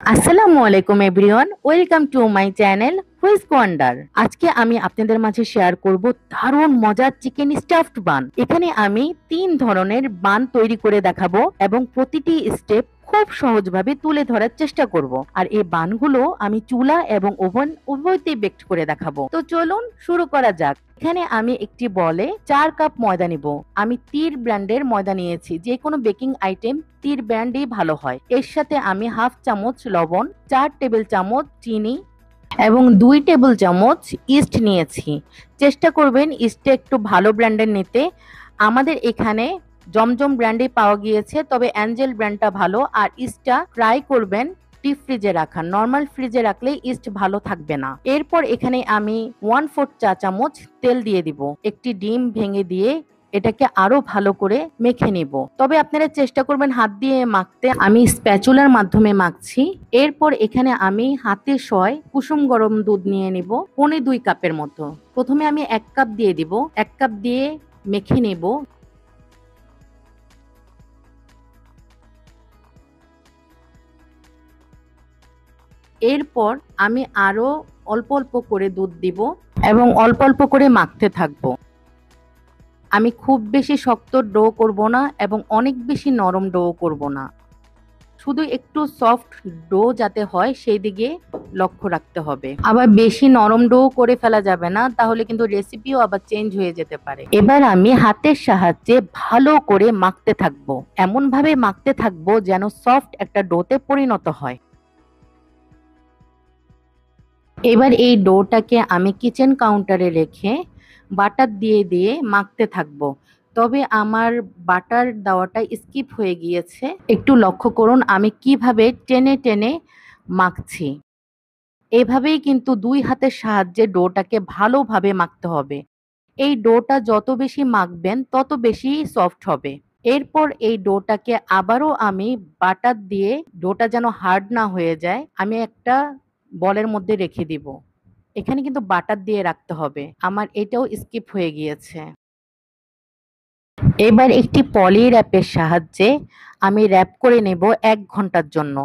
আসসালামু আলাইকুম everyone, welcome to my channel whiz wonder. আজকে আমি আপনাদের মাঝে শেয়ার করব দারুণ মজার চিকেন স্টাফড বান। এখানে আমি 3 ধরনের বান তৈরি করে দেখাবো এবং প্রতিটি স্টেপ খুব সহজভাবে তুলে ধরার চেষ্টা করব। আর এই বানগুলো আমি চুলা এবং ওভেন উভয়তেই বেকড করে দেখাবো। তো চলুন শুরু করা যাক। এখানে আমি একটি বলে 4 কাপ ময়দা নিব। আমি তীর ব্র্যান্ডের ময়দা নিয়েছি। যে কোনো বেকিং আইটেম তীর ব্র্যান্ডই ভালো হয়। এর সাথে আমি 1/2 চামচ লবণ, 4 টেবিল চামচ চিনি এবং 2 টেবিল চামচ ইস্ট নিয়েছি। চেষ্টা করবেন ইস্টটা একটু ভালো ব্র্যান্ডের নিতে। আমাদের এখানে জমজম ব্র্যান্ডে পাওয়া গিয়েছে, তবে অ্যাঞ্জেল ব্র্যান্ডটা ভালো। আর ইস্টটা ট্রাই করবেন ডিপ ফ্রিজে রাখা। নর্মাল ফ্রিজে রাখলে ইস্ট ভালো থাকবে না। এরপর এখানে আমি 1/4 চা চামচ তেল দিয়ে দিব। একটি ডিম ভেঙে দিয়ে এটাকে আরো ভালো করে মেখে নিব। তবে আপনারা চেষ্টা করবেন হাত দিয়ে মাখতে। আমি স্প্যাচুলার মাধ্যমে মাখছি। এরপর এখানে আমি হাতে সয় কুসুম গরম দুধ নিয়ে নিব 1.25 কাপের মতো। প্রথমে আমি 1 কাপ দিয়ে দিব। 1 কাপ দিয়ে মেখে নেব। এরপর আমি আরো অল্প অল্প করে দুধ দিব এবং অল্প অল্প করে মাখতে থাকবো। আমি খুব বেশি শক্ত ডো করব না এবং অনেক বেশি নরম ডো করব না। শুধু একটু সফট ডো যাতে হয় সেই দিকে লক্ষ্য রাখতে হবে। আবার বেশি নরম ডো করে ফেলা যাবে না, তাহলে কিন্তু রেসিপিও আবার চেঞ্জ হয়ে যেতে পারে। এবার আমি হাতের সাহায্যে ভালো করে মাখতে থাকবো। এমন ভাবে মাখতে থাকবো যেন সফট একটা ডোতে পরিণত হয়। এবার এই ডোটাকে আমি কিচেন কাউন্টারে রেখে বাটার দিয়ে দিয়ে মাখতে থাকবো। তবে আমার বাটার দেওয়াটা স্কিপ হয়ে গিয়েছে। একটু লক্ষ্য করুন আমি কিভাবে টেনে টেনে মাখছি। এভাবেই কিন্তু 2 হাতের সাহায্যে ডোটাকে ভালোভাবে মাখতে হবে। এই ডোটা যত বেশি মাখবেন তত বেশি সফট হবে। এরপর এই ডোটাকে আবারও আমি বাটার দিয়ে, ডোটা যেন হার্ড না হয়ে যায়, আমি একটা বলের মধ্যে রেখে দিব। এখানে কিন্তু বাটার দিয়ে রাখতে হবে। আমার এটাও স্কিপ হয়ে গিয়েছে। এবার একটি পলি র্যাপের সাহায্যে আমি র্যাপ করে নেব 1 ঘন্টার জন্য।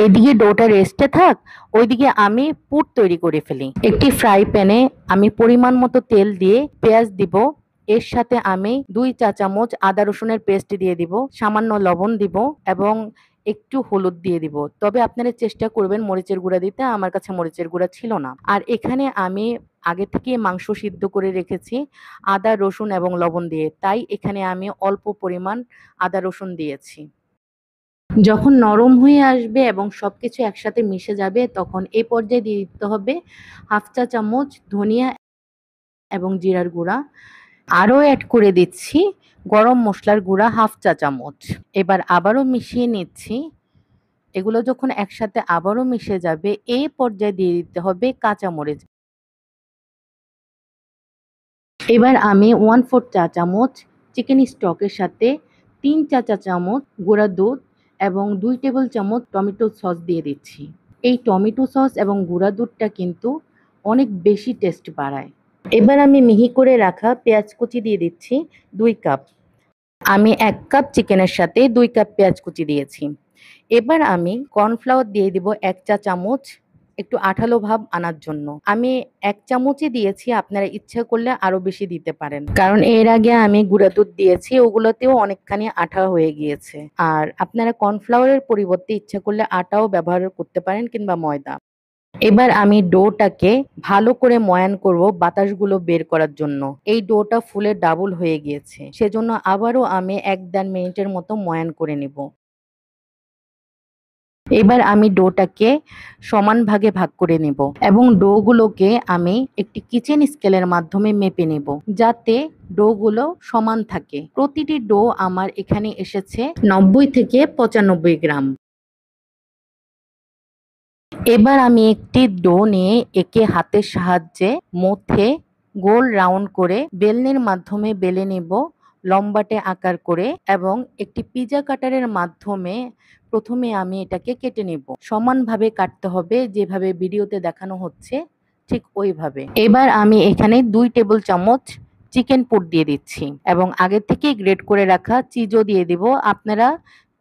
এদিকে ডোটা রেস্টে থাক, ওইদিকে আমি পুর তৈরি করে ফেলি। একটি ফ্রাই প্যানে আমি পরিমাণ মতো তেল দিয়ে পেঁয়াজ দিব। এর সাথে আমি 2 চা চামচ আদা রসুনের পেস্ট দিয়ে দিব, সামান্য লবণ দিব এবং একটু হলুদ দিয়ে দিব। তবে আপনারা চেষ্টা করবেন মরিচের গুঁড়া দিতে। আমার কাছে মরিচের গুঁড়া ছিল না। আর এখানে আমি আগে থেকে মাংস সিদ্ধ করে রেখেছি আদা রসুন এবং লবণ দিয়ে, তাই এখানে আমি অল্প পরিমাণ আদা রসুন দিয়েছি। যখন নরম হয়ে আসবে এবং সবকিছু একসাথে মিশে যাবে তখন এই পর্যায়ে দিয়ে দিতে হবে 1/2 চা চামচ ধনিয়া এবং জিরার গুঁড়া। আরও অ্যাড করে দিচ্ছি গরম মশলার গুঁড়া 1/2 চা চামচ। এবার আবারও মিশিয়ে নিচ্ছি। এগুলো যখন একসাথে আবারও মিশে যাবে এই পর্যায়ে দিয়ে দিতে হবে কাঁচামরিচ। এবার আমি 1/4 চা চামচ চিকেন স্টকের সাথে 3 চা চামচ গুঁড়া দুধ এবং 2 টেবিল চামচ টমেটো সস দিয়ে দিচ্ছি। এই টমেটো সস এবং গুঁড়া দুধটা কিন্তু অনেক বেশি টেস্ট বাড়ায়। এবার আমি মিহি করে রাখা পেঁয়াজ কুচি দিয়ে দিচ্ছি 2 কাপ। আমি 1 কাপ চিকেনের সাথে 2 কাপ পেঁয়াজ কুচি দিয়েছি। এবার আমি কর্নফ্লাওয়ার দিয়ে দিব 1 চা চামচ, একটু আঠালো ভাব আনার জন্য। আমি 1 চামচই দিয়েছি, আপনারা ইচ্ছা করলে আরো বেশি দিতে পারেন। কারণ এর আগে আমি গুঁড়া দুধ দিয়েছি, ওগুলোতেও অনেকখানি আঠা হয়ে গিয়েছে। আর আপনারা কর্নফ্লাওয়ারের পরিবর্তে ইচ্ছা করলে আটাও ব্যবহার করতে পারেন কিংবা ময়দা। এবার আমি ডোটাকে ভালো করে ময়ান করব বাতাসগুলো বের করার জন্য। এই ডোটা ফুলে ডাবল হয়ে গিয়েছে, সেজন্য আবারও আমি 1-1.5 মিনিটের মতো ময়ান করে নেব। এবার আমি ডোটাকে সমান ভাগে ভাগ করে নেব এবং ডোগুলোকে আমি একটি কিচেন স্কেলের মাধ্যমে মেপে নেব যাতে ডোগুলো সমান থাকে। প্রতিটি ডো আমার এখানে এসেছে 90 থেকে 95 গ্রাম। এবার আমি একটি ডো নিয়ে একে হাতের সাহায্যে মথে গোল রাউন্ড করে বেলনির মাধ্যমে বেলে নেব লম্বাটে আকার করে, এবং একটি পিজা কাটারের মাধ্যমে প্রথমে আমি এটাকে কেটে নেব। সমানভাবে কাটতে হবে, যেভাবে ভিডিওতে দেখানো হচ্ছে ঠিক ওইভাবে। এবার আমি এখানে 2 টেবিল চামচ চিকেন পুর দিয়ে দিচ্ছি এবং আগে থেকে গ্রেট করে রাখা চিজও দিয়ে দিব। আপনারা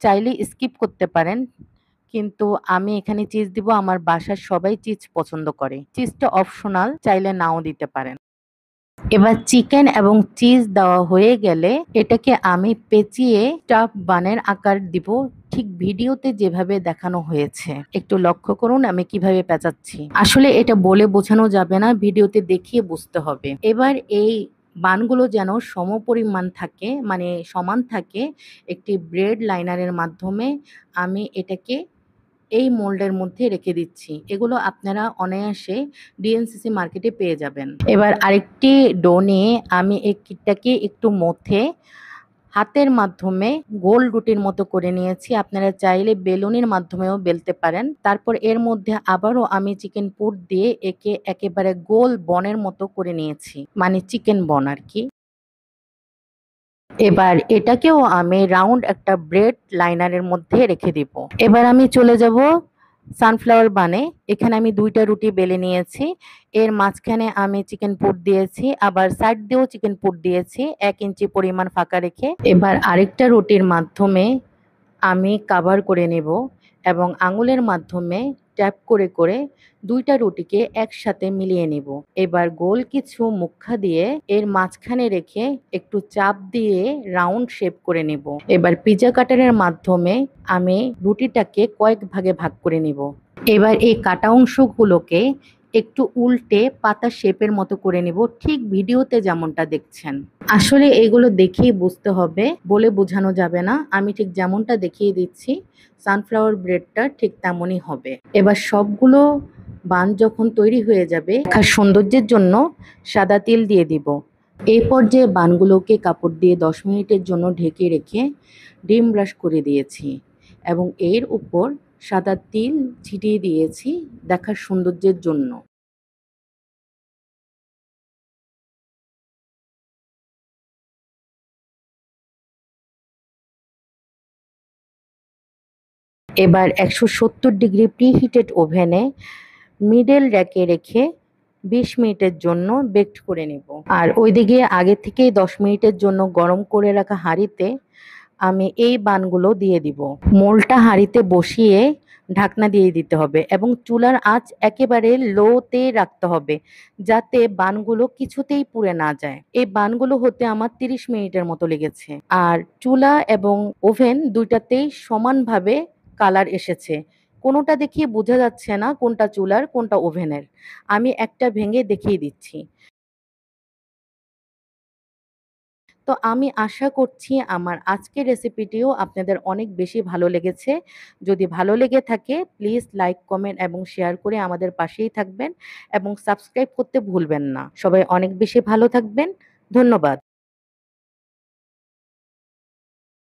চাইলে স্কিপ করতে পারেন, কিন্তু আমি এখানে চিজ দিব, আমার বাসার সবাই চিজ পছন্দ করে। চিজটা অপশনাল, চাইলে নাও দিতে পারেন। এবার চিকেন এবং চিজ দেওয়া হয়ে গেলে এটাকে আমি পেঁচিয়ে স্টাফ বানের আকার দিব, ঠিক ভিডিওতে যেভাবে দেখানো হয়েছে। একটু লক্ষ্য করুন আমি কিভাবে পেঁচাচ্ছি। আসলে এটা বলে বোঝানো যাবে না, ভিডিওতে দেখিয়ে বুঝতে হবে। এবার এই বানগুলো যেন সমপরিমাণ থাকে, মানে সমান থাকে, একটি ব্রেড লাইনারের মাধ্যমে আমি এটাকে এই মোল্ডের মধ্যে রেখে দিচ্ছি। এগুলো আপনারা অনায়াসে ডিএনসিসি মার্কেটে পেয়ে যাবেন। এবার আরেকটি ডো নিয়ে আমি এটাকে একটু মথে হাতের মাধ্যমে গোল রুটির মতো করে নিয়েছি। আপনারা চাইলে বেলুনের মাধ্যমেও বেলতে পারেন। তারপর এর মধ্যে আবারও আমি চিকেন পুর দিয়ে একে একেবারে গোল বনের মতো করে নিয়েছি, মানে চিকেন বন আর কি। এবার এটাকেও আমি রাউন্ড একটা ব্রেড লাইনারের মধ্যে রেখে দিব। এবার আমি চলে যাব সানফ্লাওয়ার বানে। এখানে আমি ২টা রুটি বেলে নিয়েছি। এর মাঝখানে আমি চিকেন পুর দিয়েছি, আবার সাইড দিয়েও চিকেন পুর দিয়েছি ১ ইঞ্চি পরিমাণ ফাঁকা রেখে। এবার আরেকটা রুটির মাধ্যমে আমি কাভার করে নেব এবং আঙুলের মাধ্যমে ট্যাপ করে করে ২টা রুটিকে একসাথে মিলিয়ে নেব। এবার গোল কিছু মুখা দিয়ে এর মাঝখানে রেখে একটু চাপ দিয়ে রাউন্ড শেপ করে নেব। এবার পিৎজা কাটারের মাধ্যমে আমি রুটিটাকে কয়েক ভাগে ভাগ করে নেব। এবার এই কাটা অংশগুলোকে একটু উল্টে পাতা শেপের মতো করে নেব, ঠিক ভিডিওতে যেমনটা দেখছেন। আসলে এগুলো দেখেই বুঝতে হবে, বলে বোঝানো যাবে না। আমি ঠিক যেমনটা দেখিয়ে দিচ্ছি সানফ্লাওয়ার ব্রেডটা ঠিক তেমনই হবে। এবার সবগুলো বান যখন তৈরি হয়ে যাবে, আর সৌন্দর্যের জন্য সাদা তিল দিয়ে দিব। এই পর্যায়ে বানগুলোকে কাপড় দিয়ে 10 মিনিটের জন্য ঢেকে রেখে ডিম ব্রাশ করে দিয়েছি এবং এর উপর সাদা তিল ছিটিয়ে দিয়েছি দেখার সৌন্দর্যের জন্য। এবার ১৭০ ডিগ্রি প্রিহিটেড ওভেনে মিডল র্যাকে রেখে ২০ মিনিটের জন্য বেকড করে নেব। আর ওইদিকে আগে থেকেই ১০ মিনিটের জন্য গরম করে রাখা হাঁড়িতে আমি এই বানগুলো দিয়ে দিব। মোলটা হাঁড়িতে বসিয়ে ঢাকনা দিয়ে দিতে হবে এবং চুলার আঁচ একেবারে লোতে রাখতে হবে, যাতে বানগুলো কিছুতেই পুড়ে না যায়। এই বানগুলো হতে আমার ৩০ মিনিটের মতো লেগেছে। আর চুলা এবং ওভেন দুইটাতেই সমানভাবে কালার এসেছে। কোনোটা দেখিয়ে বোঝা যাচ্ছে না কোনটা চুলার কোনটা ওভেনের। আমি একটা ভেঙে দেখিয়ে দিচ্ছি। তো আমি আশা করছি আমার আজকের রেসিপিটিও আপনাদের অনেক বেশি ভালো লেগেছে। যদি ভালো লেগে থাকে প্লিজ লাইক, কমেন্ট এবং শেয়ার করে আমাদের পাশেই থাকবেন এবং সাবস্ক্রাইব করতে ভুলবেন না। সবাই অনেক বেশি ভালো থাকবেন। ধন্যবাদ।